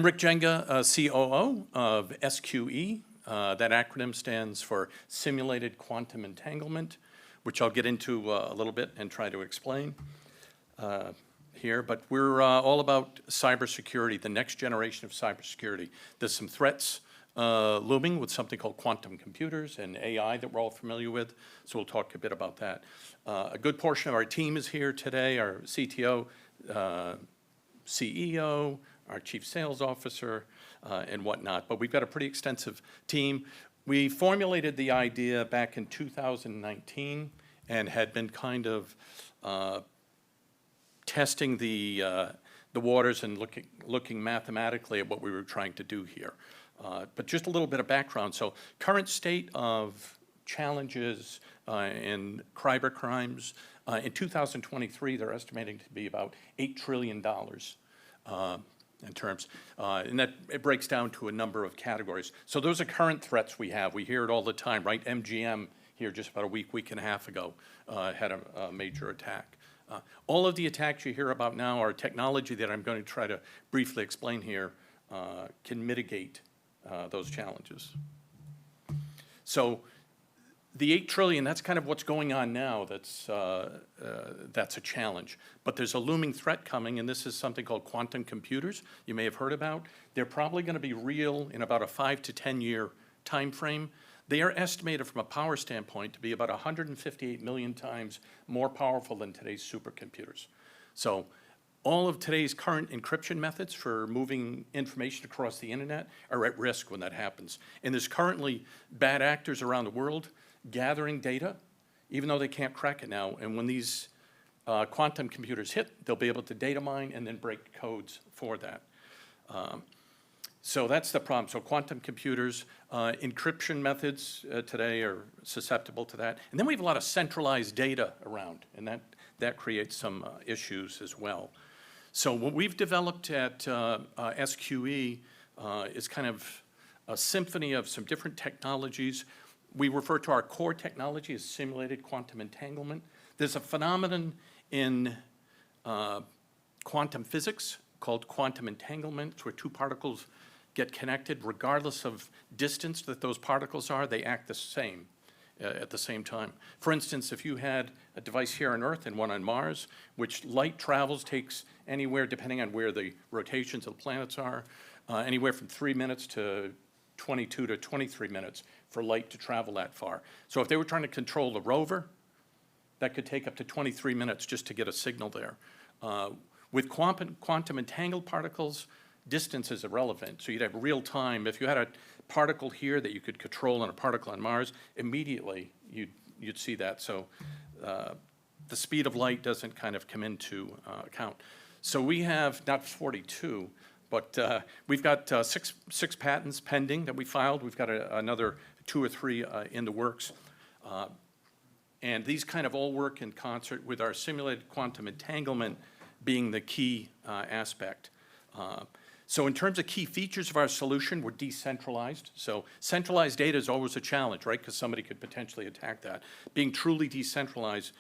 Rick Jenga, COO of SQE. That acronym stands for Simulated Quantum Entanglement, which I'll get into a little bit and try to explain here. But we're all about cybersecurity, the next generation of cybersecurity. There's some threats looming with something called quantum computers and AI that we're all familiar with, so we'll talk a bit about that. A good portion of our team is here today, our CTO, CEO, our Chief Sales Officer, and whatnot. But we've got a pretty extensive team. We formulated the idea back in 2019 and had been kind of testing the waters and looking mathematically at what we were trying to do here. But just a little bit of background. So current state of challenges in cyber crimes. In 2023, they're estimating to be about $8 trillion in terms, and that it breaks down to a number of categories. So those are current threats we have. We hear it all the time, right? MGM here just about a week and a half ago had a major attack. All of the attacks you hear about now are technology that I'm going to try to briefly explain here can mitigate those challenges. So the 8 trillion, that's kind of what's going on now. That's a challenge. But there's a looming threat coming, and this is something called quantum computers you may have heard about. They're probably going to be real in about a 5 to 10 year time frame. They are estimated from a power standpoint to be about 158 million times more powerful than today's supercomputers. So all of today's current encryption methods for moving information across the internet are at risk when that happens. And there's currently bad actors around the world gathering data, even though they can't crack it now. And when these quantum computers hit, they'll be able to data mine and then break codes for that. So that's the problem. So quantum computers, encryption methods today are susceptible to that. And then we have a lot of centralized data around, and that creates some issues as well. So what we've developed at SQE is kind of a symphony of some different technologies. We refer to our core technology as simulated quantum entanglement. There's a phenomenon in quantum physics called quantum entanglement, where two particles get connected regardless of distance that those particles are. They act the same at the same time. For instance, if you had a device here on Earth and one on Mars, which light travels takes anywhere, depending on where the rotations of the planets are, anywhere from 3 minutes to 22 to 23 minutes for light to travel that far. So if they were trying to control the rover, that could take up to 23 minutes just to get a signal there. With quantum entangled particles, distance is irrelevant. So you'd have real time. If you had a particle here that you could control and a particle on Mars, immediately you'd see that. So the speed of light doesn't kind of come into account. So we have not 42, but we've got six patents pending that we filed. We've got another 2 or 3 in the works. And these kind of all work in concert with our simulated quantum entanglement being the key aspect. So in terms of key features of our solution, we're decentralized. So centralized data is always a challenge, right? Because somebody could potentially attack that. Being truly decentralized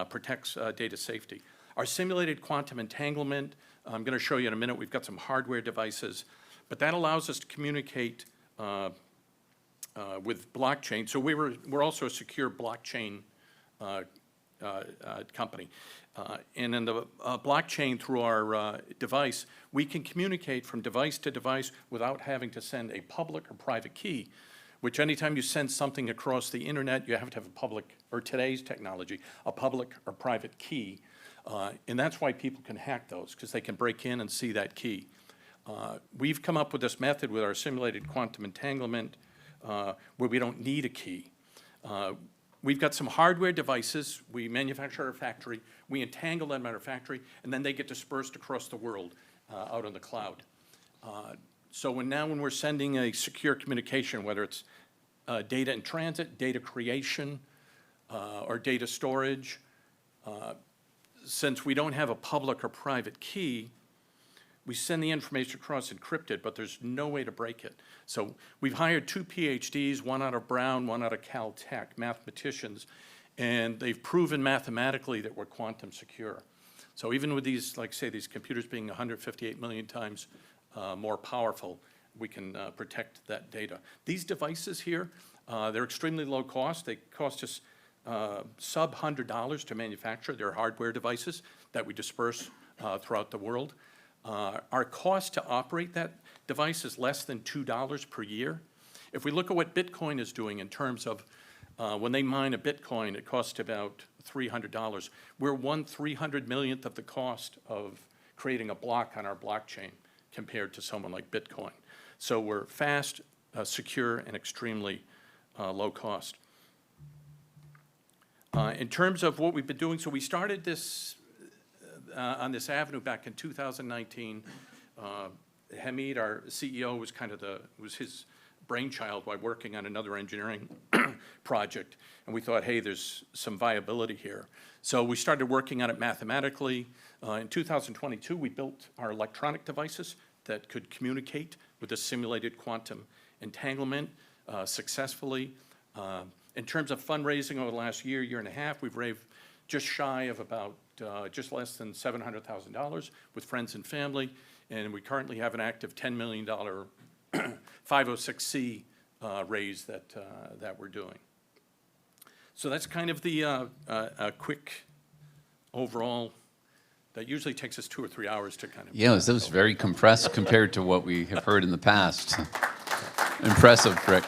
protects data safety. Our simulated quantum entanglement, I'm going to show you in a minute, we've got some hardware devices, but that allows us to communicate with blockchain. So we're also a secure blockchain company. And in the blockchain through our device, we can communicate from device to device without having to send a public or private key, which anytime you send something across the internet, you have to have a public, or today's technology, a public or private key. And that's why people can hack those, because they can break in and see that key. We've come up with this method with our simulated quantum entanglement where we don't need a key. We've got some hardware devices. We manufacture at our factory. We entangle them at our factory, and then they get dispersed across the world out on the cloud. So when we're sending a secure communication, whether it's data in transit, data creation, or data storage, since we don't have a public or private key, we send the information across encrypted, but there's no way to break it. So we've hired 2 PhDs, one out of Brown, one out of Caltech, mathematicians, and they've proven mathematically that we're quantum secure. So even with these, like say, these computers being 158 million times more powerful, we can protect that data. These devices here, they're extremely low cost. They cost us sub $100 to manufacture. They're hardware devices that we disperse throughout the world. Our cost to operate that device is less than $2 per year. If we look at what Bitcoin is doing in terms of when they mine a Bitcoin, it costs about $300. We're 1/300 millionth of the cost of creating a block on our blockchain compared to someone like Bitcoin. So we're fast, secure, and extremely low cost. In terms of what we've been doing, so we started this on this avenue back in 2019. Hamid, our CEO, was was his brainchild while working on another engineering project, and we thought, hey, there's some viability here. So we started working on it mathematically. In 2022, we built our electronic devices that could communicate with a simulated quantum entanglement successfully. In terms of fundraising over the last year and a half, we've raised just shy of about just less than $700,000 with friends and family, and we currently have an active $10 million 506C raise that we're doing. So that's kind of the a quick overall. That usually takes us 2 or 3 hours to kind of. Yeah, that was very compressed compared to what we have heard in the past. Impressive, Rick.